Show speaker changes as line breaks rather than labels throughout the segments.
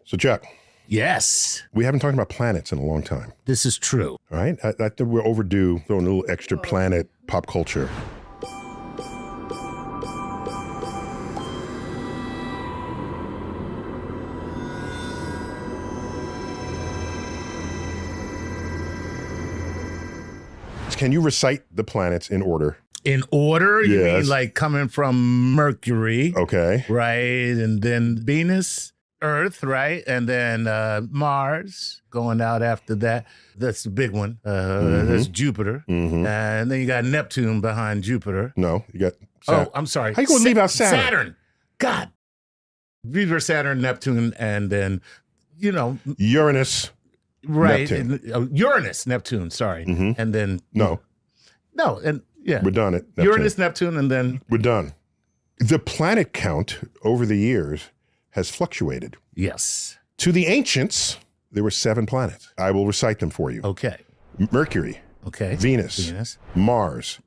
So, Chuck.
Yes.
We haven't talked about planets in a long time.
This is true.
All right? I think we're overdue throwing a little extra planet pop culture. Can you recite the planets in order?
In order?
Yes.
You mean like coming from Mercury?
Okay.
Right. And then Venus, Earth, right? And then Mars going out after that. That's the big one. That's Jupiter. And then you got Neptune behind Jupiter.
No, you got
Saturn. Oh, I'm sorry.
How you going to leave out Saturn?
Saturn. God. Jupiter, Saturn, Neptune, and then,
Uranus.
Right.
Neptune.
And, Uranus, Neptune, sorry. And then.
No,
and yeah.
we're done at Neptune.
Uranus, Neptune, and then.
We're done. The planet count over the years has fluctuated.
Yes.
To the ancients, there were 7 planets. I will recite them for you.
Okay.
Mercury.
Okay.
Venus. Mars.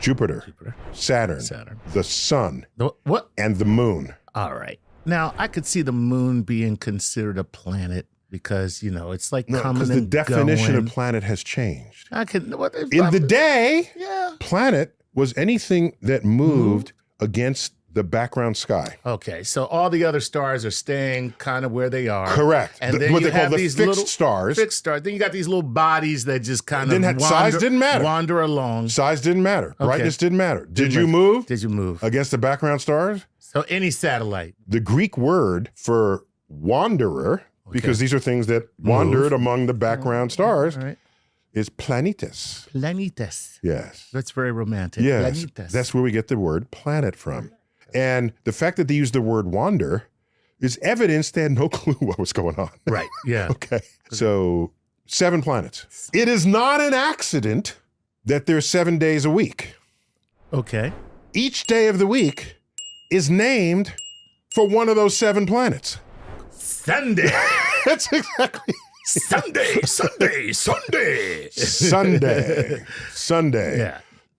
Jupiter. Saturn. The sun.
What?
And the moon.
All right. Now, I could see the moon being considered a planet because, it's like coming and going.
Because the definition of planet has changed.
In
the day, planet was anything that moved against the background sky.
Okay, so all the other stars are staying kind of where they are.
Correct.
And then
what
you
they call
have
the
these
fixed
little
stars.
Fixed stars. Then you got these little bodies that just kind of
size didn't matter.
Wander along.
Size didn't matter.
Okay.
Brightness didn't matter. Did you move against the background stars?
So any satellite.
The Greek word for wanderer, because these are things that wandered among the background stars, is planetes.
Planetes.
Yes.
That's very romantic.
Yes.
Planetes.
That's where we get the word planet from. And the fact that they use the word wander is evidence they had no clue what was going on.
Right, yeah.
Okay. So 7 planets. It is not an accident that there's 7 days a week.
Okay.
Each day of the week is named for one of those 7 planets.
Sunday.
That's exactly.
Sunday.
Sunday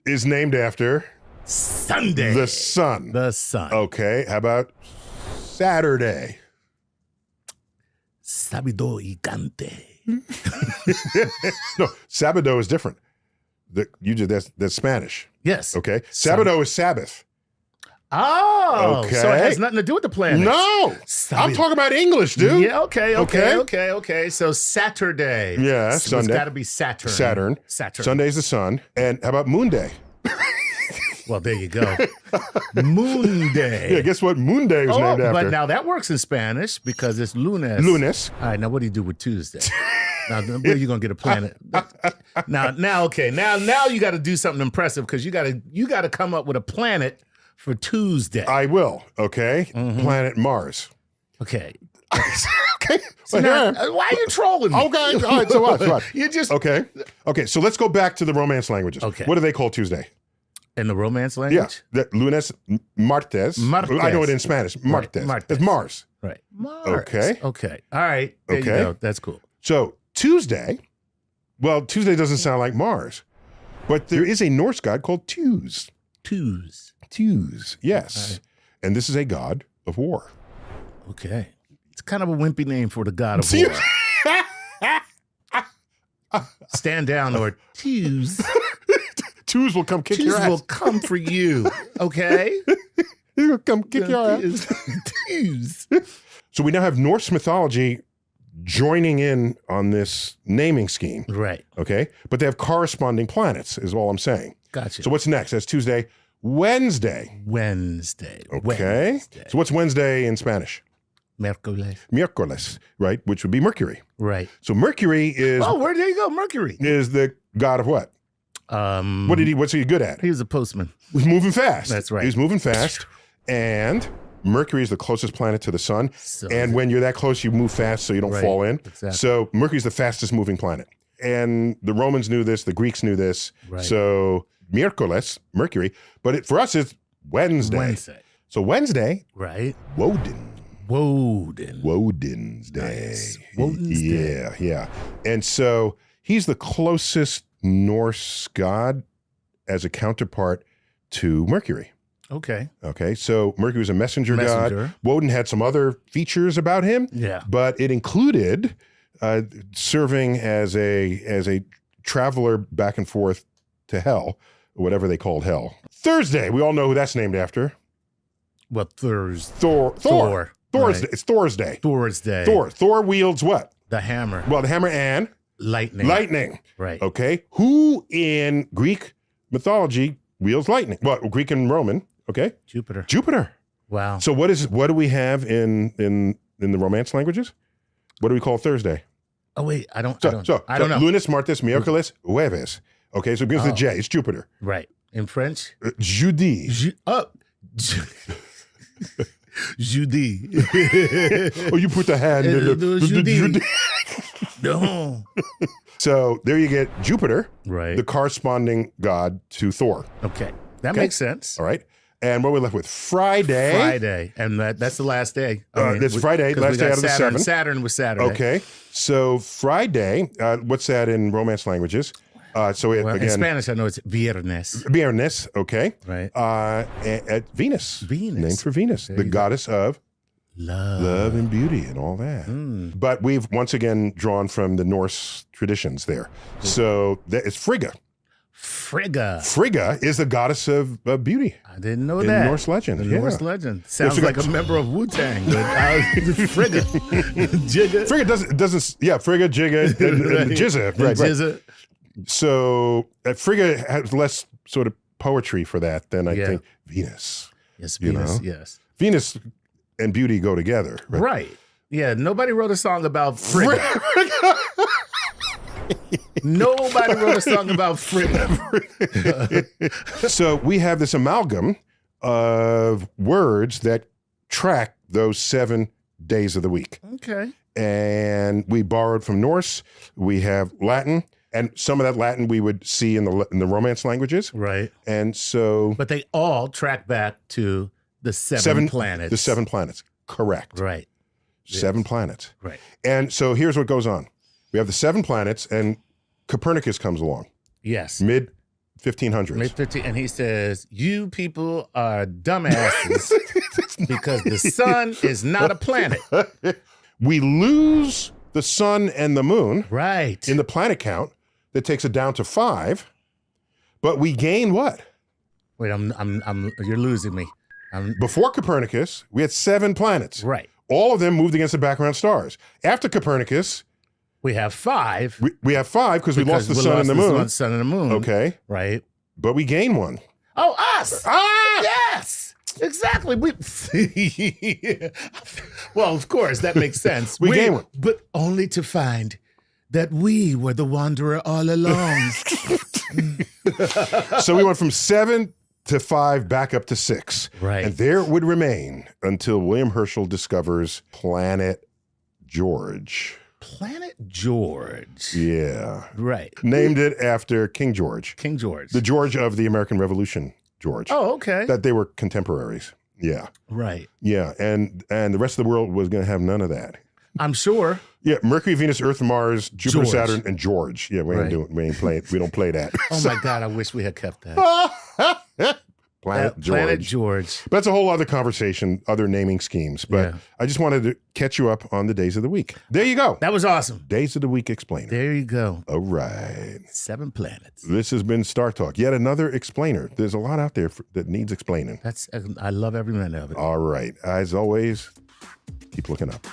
is named after
Sunday.
The sun.
The sun.
Okay. How about Saturday?
Sábado y gigante.
No, Sábado is different. That's Spanish.
Yes.
Okay. Sábado is Sabbath.
Oh,
okay.
So it has nothing to do with the planet.
No, I'm talking about English, dude.
Yeah, okay. So Saturday.
Yeah,
so
Sunday.
It's got to be Saturn.
Sunday's the sun. And how about Moon Day?
Well, there you go. Moon Day.
Yeah, guess what Moon Day was named after?
But now that works in Spanish because it's lunes.
Lunes.
All right, now what do you do with Tuesday? Now, where are you gonna get a planet? Now you got to do something impressive because you got to come up with a planet for Tuesday.
I will. Okay, Planet Mars.
Okay.
Okay.
So now, why are you trolling me?
Okay. All right. So what?
You just
okay. So let's go back to the Romance languages.
Okay.
What do they call Tuesday?
In the Romance language?
Yeah. Lunes, martes. I know it in Spanish. Martes.
Right.
It's Mars.
Right. Mars.
Okay.
All right. There you go. That's cool.
So Tuesday doesn't sound like Mars, but there is a Norse god called Tuz. Tuz, yes. Right. And this is a god of war.
Okay. It's kind of a wimpy name for the god of war. Stand down or Tuz.
Tuz will come kick your ass.
Tuz will come for you, okay?
He will come kick your ass.
Tuz.
So we now have Norse mythology joining in on this naming scheme.
Right.
Okay? But they have corresponding planets, is all I'm saying.
Gotcha.
So what's next? That's Tuesday. Wednesday. Okay. So what's Wednesday in Spanish? Miércoles, right? Which would be Mercury.
Right.
So Mercury is...
Oh, there you go. Mercury.
Is the god of what? What's he good at?
He was a postman.
He was moving fast.
That's right.
He was moving fast. And Mercury is the closest planet to the sun. And when you're that close, you move fast so you don't fall in.
Exactly.
So Mercury is the fastest moving planet. And the Romans knew this. The Greeks knew this.
Right.
So Miércoles, Mercury. But for us, it's Wednesday. So Wednesday.
Right.
Woden's Day.
Nice. Woden's Day.
Yeah. And so he's the closest Norse god as a counterpart to Mercury.
Okay.
Okay, so Mercury was a messenger god. Woden had some other features about him.
Yeah.
But it included serving as a traveler back and forth to hell, whatever they called hell. Thursday, we all know who that's named after.
Well, Thursday.
Thor.
Right.
It's Thor's Day.
Thursday.
Thor wields what?
The hammer.
Well, the hammer and?
Lightning. Right.
Okay. Who in Greek mythology wields lightning? Well, Greek and Roman. Okay. Jupiter.
Wow.
So what do we have in the Romance languages? What do we call Thursday?
Oh wait, I don't know.
Lunes, martes, miércoles, jueves. Okay, so it begins with J. It's Jupiter.
Right. In French?
Jeudi.
Jeudi.
Oh, you put the hand in the
Jeudi. No.
So there you get Jupiter,
right?
The corresponding god to Thor.
Okay. That makes sense.
All right. And what are we left with? Friday.
And that's the last day.
That's Friday, last day out of the 7.
Saturn was Saturday.
Okay. So Friday, what's that in Romance languages? Again,
in Spanish, I know it's viernes.
Viernes, okay.
Right.
At Venus. Named for Venus, the goddess of love and beauty and all that. But we've once again drawn from the Norse traditions there. So it's Frigga. Frigga is the goddess of beauty.
I didn't know
in
that.
Norse legend.
Norse legend. Sounds like a member of Wu-Tang. Frigga. Jigga.
Frigga doesn't. Yeah, Frigga, Jigga, and Jizza. Right.
Jizza.
So Frigga has less sort of poetry for that than I think Venus.
Yes, Venus. Yes.
Venus and beauty go together.
Right. Yeah. Nobody wrote a song about Frigga. Nobody wrote a song about Frigga.
So we have this amalgam of words that track those 7 days of the week.
Okay.
And we borrowed from Norse. We have Latin, and some of that Latin we would see in the Romance languages.
Right.
And so,
but they all track back to the seven planets.
The 7 planets. Correct.
Right.
7 planets.
Right.
And so here's what goes on. We have the 7 planets, and Copernicus comes along.
Yes.
Mid-1500s.
And he says, you people are dumbasses because the sun is not a planet.
We lose the sun and the moon.
Right.
In the planet count. That takes it down to 5. But we gain what?
Wait, you're losing me.
Before Copernicus, we had 7 planets.
Right.
All of them moved against the background stars. After Copernicus,
we have 5.
We have 5 because we lost the sun and the moon.
Sun and the moon.
Okay.
Right.
But we gain 1.
Oh, us. Yes. Exactly. Well, of course, that makes sense.
we gain 1.
But only to find that we were the wanderer all along.
So we went from 7 to 5 back up to 6.
Right.
And there it would remain until William Herschel discovers Planet George.
Planet George.
Yeah.
Right.
Named it after King George.
King George.
The George of the American Revolution, George.
Oh, okay.
That they were contemporaries. Yeah.
Right.
Yeah. And the rest of the world was going to have none of that.
I'm sure.
Yeah, Mercury, Venus, Earth, Mars, Jupiter, Saturn, and George. Yeah, we don't play that.
Oh my God, I wish we had kept that.
Planet George.
Planet George.
But that's a whole other conversation, other naming schemes. But I just wanted to catch you up on the days of the week. There you go.
That was awesome.
Days of the Week Explainer.
There you go.
All right.
7 planets.
This has been StarTalk. Yet another explainer. There's a lot out there that needs explaining.
I love every minute of it.
All right. As always, keep looking up.